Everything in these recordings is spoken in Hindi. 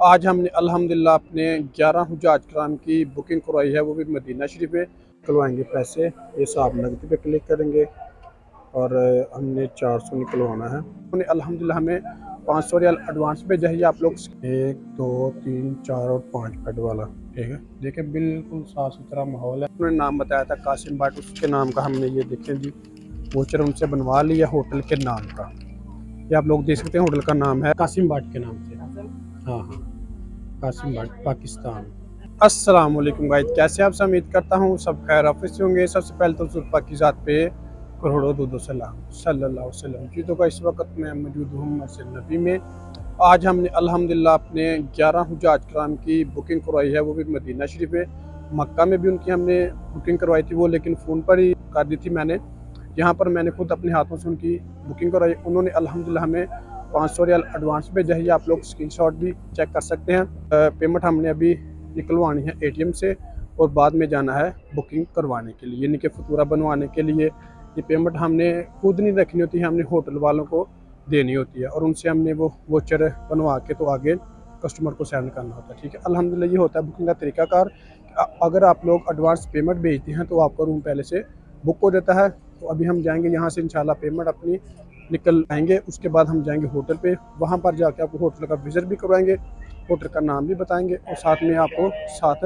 आज हमने अल्हम्दुलिल्लाह अपने 11 हुज्जाज कराम की बुकिंग करवाई है, वो भी मदीना शरीफ में। निकलवाएंगे पैसे, ये साहब नकदी पे क्लिक करेंगे और हमने 400 निकलवाना है। उन्होंने अल्हम्दुलिल्लाह हमें 500 रियाल एडवांस भेजा है। आप लोग 1 2 3 4 और 5 बेड वाला, ठीक है। देखिए बिल्कुल साफ़ सुथरा माहौल है। उन्होंने नाम बताया था कासिम बाट, उसके नाम का हमने ये देखें जी वोचर उनसे बनवा लिया होटल के नाम का। ये आप लोग देख सकते हैं, होटल का नाम है कासिम बाट के नाम से। हाँ हाँ, कासिम बाट पाकिस्तान। अस्सलाम वालेकुम गाइस, कैसे आप सब? उम्मीद करता हूँ सब खैर ऑफिस से होंगे। सबसे पहले तो सुरपा की ज़ात पे करोड़ों दूधो सलाम सल्लल्लाहु अलैहि वसल्लम जी। तो इस वक्त मैं मौजूद हूँ मस्जिद नबी में। आज हमने अल्हम्दुलिल्लाह अपने 11 हुज्जाज कराम की बुकिंग करवाई है, वो भी मदीना शरीफ में। मक्का में भी उनकी हमने बुकिंग करवाई थी, वो लेकिन फ़ोन पर ही कर दी थी मैंने। यहाँ पर मैंने खुद अपने हाथों से उनकी बुकिंग करवाई। उन्होंने अल्हम्दुलिल्लाह हमें 500 रियाल एडवांस भेजा है। आप लोग स्क्रीनशॉट भी चेक कर सकते हैं। पेमेंट हमने अभी निकलवानी है एटीएम से और बाद में जाना है बुकिंग करवाने के लिए, यानी कि फतूरा बनवाने के लिए। ये पेमेंट हमने खुद नहीं रखनी होती है, हमने होटल वालों को देनी होती है और उनसे हमने वो वोचर बनवा के तो आगे कस्टमर को सेंड करना होता है, ठीक है। अल्हम्दुलिल्लाह ये होता है बुकिंग का तरीकाकार। अगर आप लोग एडवांस पेमेंट भेजते हैं तो आपका रूम पहले से बुक हो जाता है। तो अभी हम जाएंगे यहाँ से इंशाल्लाह पेमेंट अपनी निकल आएंगे, उसके बाद हम जाएंगे होटल पे। वहाँ पर जाके आपको होटल का विजिट भी करवाएंगे, होटल का नाम भी बताएंगे और साथ में आपको साथ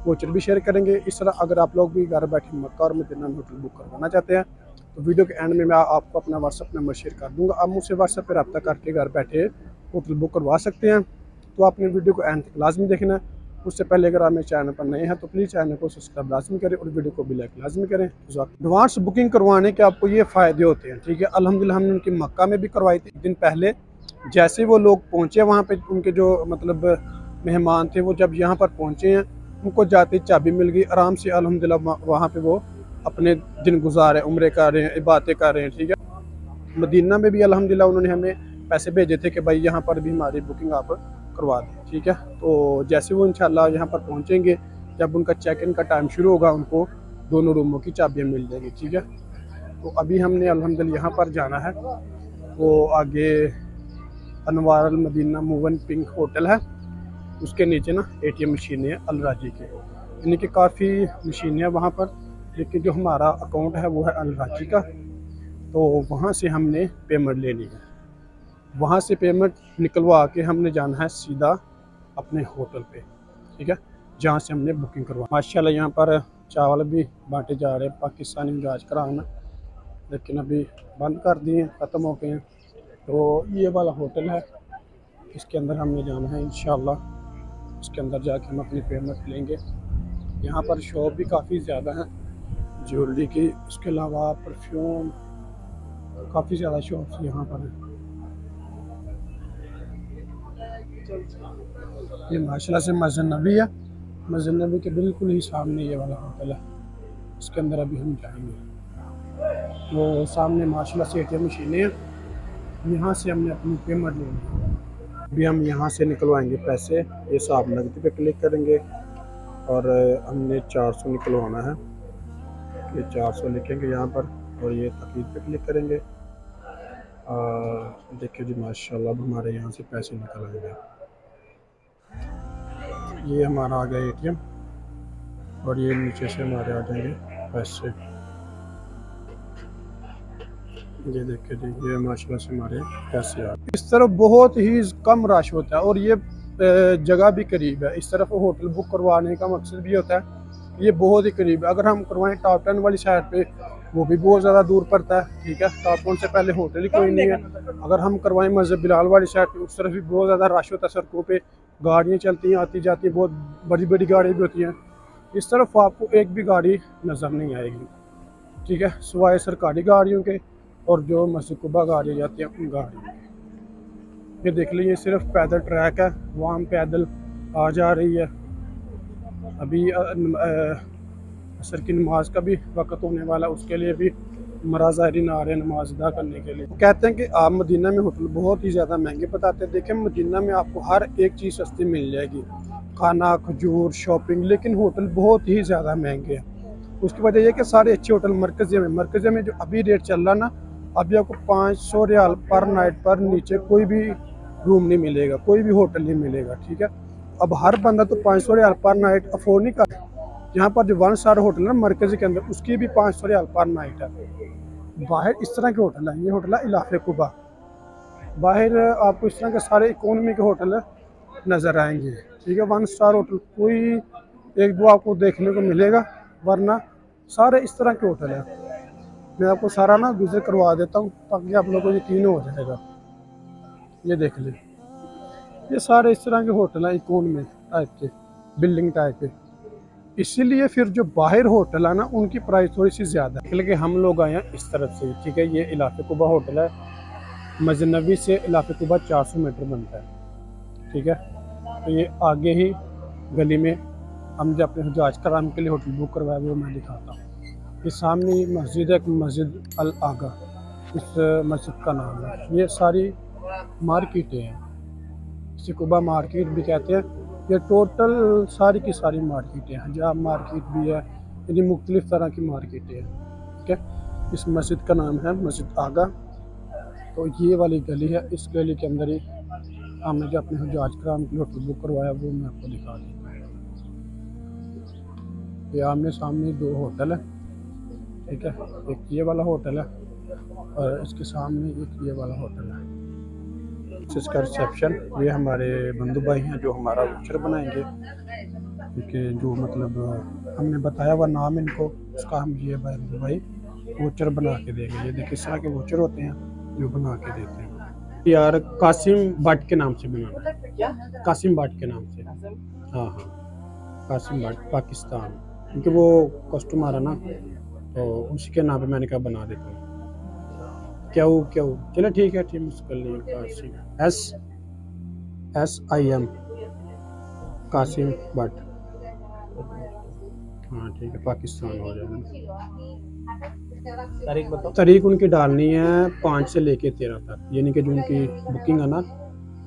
वोचर भी शेयर करेंगे। इस तरह अगर आप लोग भी घर बैठे मक्का और मदीना में होटल बुक करवाना चाहते हैं तो वीडियो के एंड में मैं आपको अपना व्हाट्सअप नंबर शेयर कर दूंगा। आप मुझसे व्हाट्सअप पर रब्ता करके घर बैठे होटल बुक करवा सकते हैं। तो आपने वीडियो को एंड तक लाजमी देखना है। उससे पहले अगर आप मेरे चैनल पर नए हैं तो प्लीज़ चैनल को सब्सक्राइब लाजमी करें और वीडियो को भी लाइक लाजमी करें। एडवांस बुकिंग करवाने के आपको ये फ़ायदे होते हैं, ठीक है। अल्हम्दुलिल्लाह हमने उनकी मक्का में भी करवाई थी एक दिन पहले। जैसे वो लोग पहुँचे वहाँ पे, उनके जो मतलब मेहमान थे वो जब यहाँ पर पहुँचे हैं, उनको जाते चाबी मिल गई आराम से। अल्हम्दुलिल्लाह वहाँ पे वो अपने दिन गुजारे, उम्रे कर रहे हैं, इबादतें कर रहे हैं, ठीक है। मदीना में भी अल्हम्दुलिल्लाह उन्होंने हमें पैसे भेजे थे कि भाई यहाँ पर भी हमारी बुकिंग आप करवा दें, ठीक है। तो जैसे वो इंशाल्लाह यहाँ पर पहुँचेंगे, जब उनका चेक इन का टाइम शुरू होगा, उनको दोनों रूमों की चाबियाँ मिल जाएंगी, ठीक है। तो अभी हमने अल्हम्दुलिल्लाह यहाँ पर जाना है। वो आगे अनवार अल मदीना मूवन पिंक होटल है, उसके नीचे ना एटीएम मशीनें हैं अल राजी की, यानी कि काफ़ी मशीनें हैं वहाँ पर। लेकिन जो हमारा अकाउंट है वो है अल राजी का, तो वहाँ से हमने पेमेंट लेनी है। वहाँ से पेमेंट निकलवा के हमने जाना है सीधा अपने होटल पे, ठीक है, जहाँ से हमने बुकिंग करवा। माशाल्लाह यहाँ पर चावल भी बांटे जा रहे हैं पाकिस्तानी मिजाज कराना, लेकिन अभी बंद कर दिए, ख़त्म हो गए हैं। तो ये वाला होटल है, इसके अंदर हमने जाना है इंशाल्लाह। इसके अंदर जाके हम अपनी पेमेंट लेंगे। यहाँ पर शॉप भी काफ़ी ज़्यादा है ज्वेलरी की, इसके अलावा परफ्यूम, काफ़ी ज़्यादा शॉप्स यहाँ पर हैं। ये माशाल्लाह से मस्जिद नबी है, मस्जिद नबी के बिल्कुल ही सामने ये वाला होटल है। इसके अंदर अभी हम जाएंगे। वो सामने माशाल्लाह से एटीएम मशीनें हैं, यहाँ से हमने अपनी पेमेंट लेनी है। अभी हम यहाँ से निकलवाएंगे पैसे। ये साहब नकदी पे क्लिक करेंगे और हमने 400 निकलवाना है। ये 400 लिखेंगे यहाँ पर और ये तकीद पे क्लिक करेंगे। देखिए जी माशाल्लाह अब हमारे यहाँ से पैसे निकल आएंगे। ये हमारा आ गया एटीएम और ये नीचे से हमारे आ जाएंगे पैसे। ये देखिए जी, ये माशाल्लाह से हमारे पैसे आ। इस तरफ बहुत ही कम रश होता है और ये जगह भी करीब है। इस तरफ होटल बुक करवाने का मकसद भी होता है, ये बहुत ही करीब है। अगर हम करवाएं टॉप 10 वाली साइड पे, वो भी बहुत ज़्यादा दूर पड़ता है, ठीक है। टॉप 10 से पहले होटल ही कोई नहीं है। अगर हम करवाएं मस्जिद बिलाल वाली साइड पे, उस तरफ भी बहुत ज़्यादा रश होता है। सड़कों पे गाड़ियाँ चलती हैं, आती जाती हैं, बहुत बड़ी बड़ी गाड़ियाँ भी होती हैं। इस तरफ आपको एक भी गाड़ी नज़र नहीं आएगी, ठीक है, सिवाय सरकारी गाड़ियों के और जो मस्जिद कुबा गाड़ियाँ जाती हैं उन गाड़ियों के। ये देख लीजिए सिर्फ पैदल ट्रैक है, वहाँ हम पैदल आ जा रही है। अभी असर की नमाज का भी वक्त होने वाला, उसके लिए भी मराज़ारीन आ रहे हैं नमाज अदा करने के लिए। वो कहते हैं कि आप मदीना में होटल बहुत ही ज़्यादा महंगे बताते हैं। देखें मदीना में आपको हर एक चीज़ सस्ती मिल जाएगी, खाना, खजूर, शॉपिंग, लेकिन होटल बहुत ही ज़्यादा महंगे हैं। उसकी वजह यह कि सारे अच्छे होटल मरकज़े में जो अभी रेट चल रहा ना, अभी आपको 500 रियाल पर नाइट पर नीचे कोई भी रूम नहीं मिलेगा, कोई भी होटल नहीं मिलेगा, ठीक है। अब हर बंदा तो 500 रियाल पर नाइट अफोर्ड नहीं कर। यहाँ पर जो 1 स्टार होटल है मरकज़ी के अंदर, उसकी भी 500 रियाल पर नाइट है। बाहर इस तरह के होटल है, ये होटल है इलाफे कुबा। बाहर आपको इस तरह के सारे इकोनॉमी के होटल नज़र आएंगे, ठीक है। 1 स्टार होटल कोई एक दो आपको देखने को मिलेगा, वरना सारे इस तरह के होटल है। मैं आपको सारा ना विजिट करवा देता हूँ ताकि आप लोगों को यकीन हो जाएगा। ये देख ले, ये सारे इस तरह के होटल हैं इकोनॉमी टाइप के, बिल्डिंग टाइप के। इसीलिए फिर जो बाहर होटल है ना उनकी प्राइस थोड़ी सी ज़्यादा है। लेकिन हम लोग आए हैं इस तरफ से, ठीक है। ये इलाफे कुबा होटल है, मस्जिद नबी से इलाफे कुबा 400 मीटर बनता है, ठीक है। तो ये आगे ही गली में हम जो अपने हजाज कराम के लिए होटल बुक करवाया वो मैं दिखाता हूँ। ये सामने मस्जिद है, मस्जिद अल आगा, इस मस्जिद का नाम है। ये सारी मार्केटें हैं, इसे कुबा मार्केट भी कहते हैं। ये टोटल सारी की सारी मार्केटें हैं, हजाब मार्केट भी है, यानी मुख्तलिफ़ तरह की मार्केटें हैं, ठीक है। इस मस्जिद का नाम है मस्जिद आगा। तो ये वाली गली है, इस गली के अंदर ही हमने जो अपने हजाज कराम के लिए होटल बुक करवाया वो मैं आपको दिखा देता हूँ। ये आमने सामने दो होटल है, ठीक है। एक ये वाला होटल है और इसके सामने एक ये वाला होटल है। इसका रिसेप्शन, ये हमारे बंधु भाई हैं जो हमारा वोचर बनाएंगे, क्योंकि जो मतलब हमने बताया हुआ नाम इनको, उसका हम ये बंधु भाई वोचर बना के देंगे। ये देखिए इस तरह के वोचर होते हैं जो बना के देते हैं। यार कासिम भट्ट के नाम से बनाना, कासिम भट्ट के नाम से, हाँ हाँ कासिम भट्ट पाकिस्तान, क्योंकि वो कस्टमर है ना, तो उसी के नाम पे मैंने कहा बना देता हूँ। क्या चलो ठीक है, ठीक मुश्किल नहीं। कासिम SIM कासिम भट्ट, हाँ ठीक है, पाकिस्तान हो जाएगा। तारीख बताओ। तारीख उनकी डालनी है 5 से लेके 13 तक, यानी कि जो उनकी बुकिंग है ना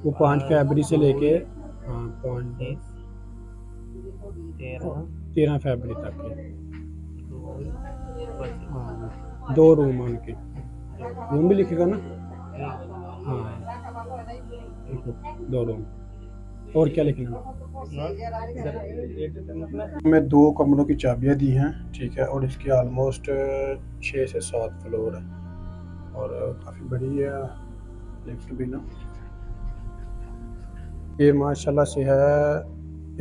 वो 5 फरवरी से लेके, हाँ 13 फरवरी तक है। हाँ 2 रूम उनके, रूम भी लिखेगा ना, हाँ 2 रूम। और क्या लिखना, हमें 2 कमरों की चाबियाँ दी हैं, ठीक है। और इसकी ऑलमोस्ट 6 से 7 फ्लोर है और काफ़ी बड़ी है लिफ्ट भी ना। ये माशाल्लाह से है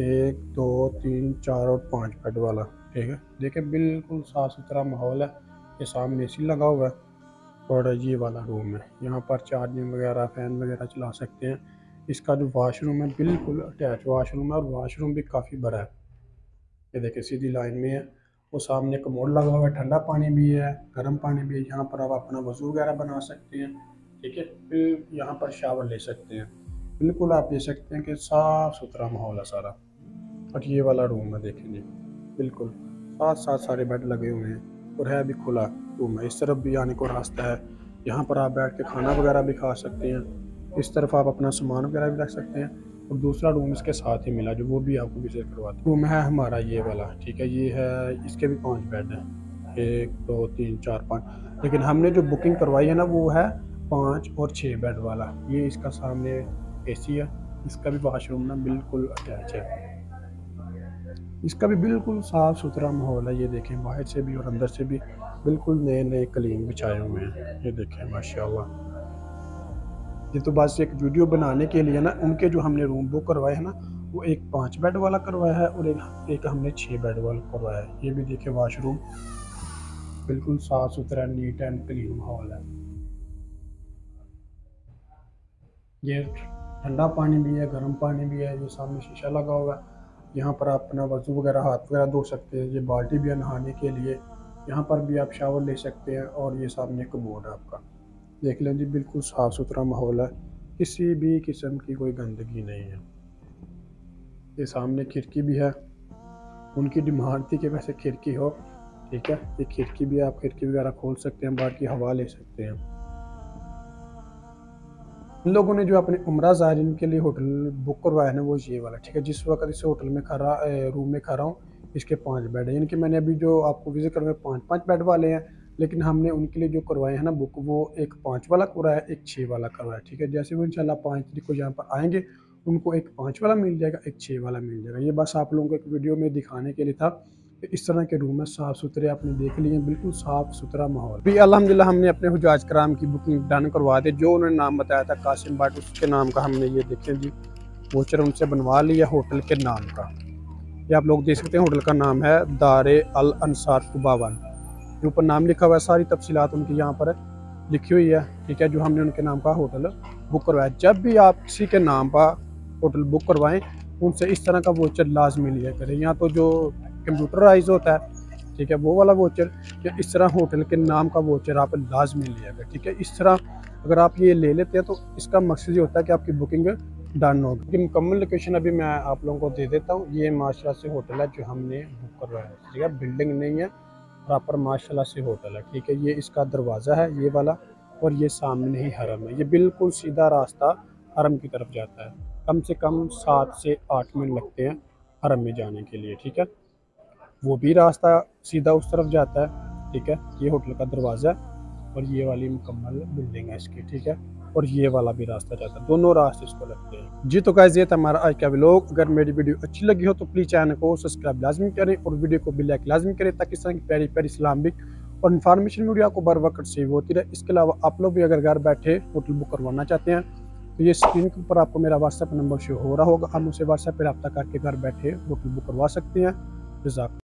1 2 3 4 और 5 बेड वाला, ठीक है। देखिए बिल्कुल साफ़ सुथरा माहौल है। ये सामने AC लगा हुआ है और ये वाला रूम है, यहाँ पर चार्जिंग वगैरह फ़ैन वगैरह चला सकते हैं। इसका जो वाशरूम है बिल्कुल अटैच वाशरूम है और वाशरूम भी काफ़ी बड़ा है। ये देखिए सीधी लाइन में है, वो सामने कमोड लगा हुआ है, ठंडा पानी भी है, गर्म पानी भी है। यहाँ पर आप अपना वज़ू वगैरह बना सकते हैं, ठीक है। फिर यहाँ पर शावर ले सकते हैं, बिल्कुल आप ले सकते हैं कि साफ़ सुथरा माहौल है सारा। और ये वाला रूम है देखेंगे, बिल्कुल साथ साथ सारे बेड लगे हुए हैं और है भी खुला रूम है। इस तरफ भी आने को रास्ता है, यहाँ पर आप बैठ के खाना वगैरह भी खा सकते हैं। इस तरफ आप अपना सामान वगैरह भी रख सकते हैं। और दूसरा रूम इसके साथ ही मिला जो वो भी आपको विजिट करवाते। रूम है हमारा ये वाला, ठीक है। ये है, इसके भी 5 बेड हैं, 1 2 3 4 5, लेकिन हमने जो बुकिंग करवाई है ना वो है 5 और 6 बेड वाला। ये इसका सामने AC है, इसका भी वाशरूम ना बिल्कुल अटैच है। इसका भी बिल्कुल साफ़ सुथरा माहौल है। ये देखें बाहर से भी और अंदर से भी बिल्कुल नए नए कलीन बिछाए हुए हैं। ये देखें माशाल्लाह। ये तो बस एक वीडियो बनाने के लिए ना, उनके जो हमने रूम बुक करवाए हैं ना वो एक 5 बेड वाला करवाया है और एक हमने 6 बेड वाला करवाया है। ये भी देखें वाशरूम बिल्कुल साफ़ सुथरा नीट एंड क्लीन माहौल है। ये ठंडा पानी भी है, गर्म पानी भी है। ये सामने शीशा लगा हुआ है, यहाँ पर आप अपना वज़ू वगैरह हाथ वगैरह धो सकते हैं। ये बाल्टी भी है नहाने के लिए, यहाँ पर भी आप शावर ले सकते हैं। और ये सामने कमोड है आपका, देख लें जी बिल्कुल साफ़ सुथरा माहौल है, किसी भी किस्म की कोई गंदगी नहीं है। ये सामने खिड़की भी है, उनकी डिमांड थी कि वैसे खिड़की हो, ठीक है। ये खिड़की भी, आप खिड़की वगैरह खोल सकते हैं, बाहर की हवा ले सकते हैं। इन लोगों ने जो अपने उम्रा ज़ायरीन के लिए होटल बुक करवाया है ना वो ये वाला, ठीक है। जिस वक्त इस होटल में रूम में खा रहा हूँ, इसके 5 बेड हैं, यानी कि मैंने अभी जो आपको विज़िट करवाए 5 5 बेड वाले हैं। लेकिन हमने उनके लिए जो करवाए हैं ना बुक, वो एक 5 वाला करवाया है, एक 6 वाला करवाया है, ठीक है। जैसे वो इंशाल्लाह 5 तारीख को यहाँ पर आएंगे, उनको एक 5 वाला मिल जाएगा, एक 6 वाला मिल जाएगा। ये बस आप लोगों को एक वीडियो में दिखाने के लिए था कि इस तरह के रूम है, साफ़ सुथरे आपने देख लिए, बिल्कुल साफ़ सुथरा माहौल। भी अल्हम्दुलिल्लाह हमने अपने हुजाज कराम की बुकिंग डन करवा दी। जो उन्होंने नाम बताया था कासिम बाट, उसके नाम का हमने ये देखें जी वोचर उनसे बनवा लिया होटल के नाम का। ये आप लोग देख सकते हैं, होटल का नाम है दारे अल अंसार कुबावन। जो ऊपर नाम लिखा हुआ है, सारी तफसीलात उनकी यहाँ पर लिखी हुई है, ठीक है। जो हमने उनके नाम का होटल बुक करवाया, जब भी आप किसी के नाम पर होटल बुक करवाएं, उनसे इस तरह का वोचर लाजमी लिया करें। या तो जो कंप्यूटराइज होता है, ठीक है, वो वाला वोचर, या इस तरह होटल के नाम का वोचर आप लाजमी लिया करें, ठीक है। इस तरह अगर आप ये ले लेते हैं तो इसका मकसद ये होता है कि आपकी बुकिंग डन होगी। मुकम्मल लोकेशन अभी मैं आप लोगों को दे देता हूँ। ये माशाल्लाह से होटल है जो हमने बुक करवाया है, ठीक है। बिल्डिंग नहीं है, प्रॉपर माशाल्लाह से होटल है, ठीक है। ये इसका दरवाज़ा है ये वाला, और ये सामने ही हरम है। ये बिल्कुल सीधा रास्ता हरम की तरफ जाता है। कम से कम 7 से 8 मिनट लगते हैं हरम में जाने के लिए, ठीक है। वो भी रास्ता सीधा उस तरफ जाता है, ठीक है। ये होटल का दरवाज़ा है और ये वाली मुकम्मल बिल्डिंग है इसकी, ठीक है। और ये वाला भी रास्ता जाता है, दोनों रास्ते इसको लगते हैं जी। तो गाइस ये था हमारा आज का व्लॉग। अगर मेरी वीडियो अच्छी लगी हो तो प्लीज़ चैनल को सब्सक्राइब लाजमी करें और वीडियो को भी लाइक लाजमी करें, ताकि इस तरह की प्यारी प्यारी इस्लामिक और इन्फॉर्मेशन वीडियो आपको बर वक्त सेव होती रहे। इसके अलावा आप लोग भी अगर घर बैठे होटल बुक करवाना चाहते हैं तो ये स्क्रीन के ऊपर आपको मेरा व्हाट्सएप नंबर शो हो रहा होगा, आप मुझसे व्हाट्सएप पर रब्ता करके घर बैठे होटल बुक करवा सकते हैं। जज़ाक